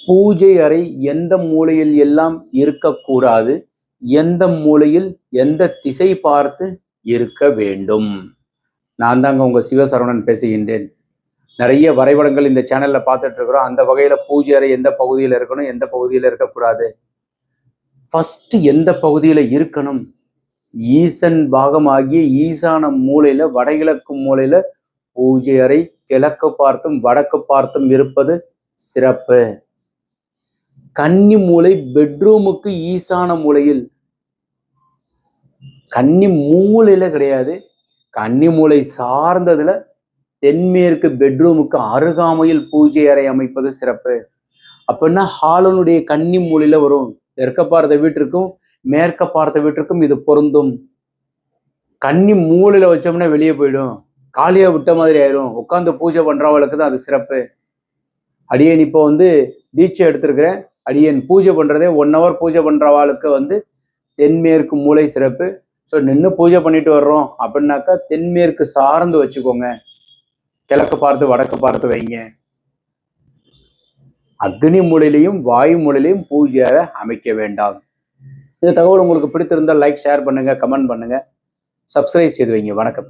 பூஜை அறை எந்த மூலையில் எல்லாம் இருக்கக்கூடாது, எந்த மூலையில் எந்த திசை பார்த்து இருக்க வேண்டும்? நான் தாங்க உங்க சிவசரவணன் பேசுகின்றேன். நிறைய வரைபடங்கள் இந்த சேனல்ல பார்த்துட்டு இருக்கிறோம். அந்த வகையில பூஜை அறை எந்த பகுதியில் இருக்கணும், எந்த பகுதியில் இருக்கக்கூடாது, ஃபர்ஸ்ட் எந்த பகுதியில இருக்கணும்? ஈசன் பாகமாகிய ஈசான மூலையில, வடகிழக்கு மூலையில பூஜை அறை கிழக்கு பார்த்தும் வடக்கு பார்த்தும் இருப்பது சிறப்பு. கன்னி மூலை பெட்ரூமுக்கு ஈசான மூலையில், கன்னி மூலையில கிடையாது, கன்னி மூலை சார்ந்ததுல தென்மேற்கு பெட்ரூமுக்கு அருகாமையில் பூஜை அறை அமைப்பது சிறப்பு. அப்படின்னா ஹாலனுடைய கன்னி மூலையில வரும். தெற்க பார்த்த வீட்டிற்கும் மேற்க பார்த்த வீட்டிற்கும் இது பொருந்தும். கன்னி மூலையில வச்சோம்னா வெளியே போயிடும், காலியா விட்ட மாதிரி ஆயிரும். உட்காந்து பூஜை பண்றவங்களுக்கு தான் அது சிறப்பு. அடியேன் இப்போ தீட்சை எடுத்திருக்கிறேன். அடியேன் பூஜை பண்றதே 1 hour பூஜை பண்றவாளுக்கு தென்மேற்கு மூலை சிறப்பு. ஸோ நின்று பூஜை பண்ணிட்டு வர்றோம் அப்படின்னாக்கா தென்மேற்கு சார்ந்து வச்சுக்கோங்க, கிழக்கு பார்த்து வடக்கு பார்த்து வைங்க. அக்னி மூலையிலையும் வாயு மூலையிலையும் பூஜை அறை அமைக்க வேண்டாம். இந்த தகவல் உங்களுக்கு பிடித்திருந்தால் லைக், ஷேர் பண்ணுங்க, கமெண்ட் பண்ணுங்க, சப்ஸ்கிரைப் செய்து வைங்க. வணக்கம்.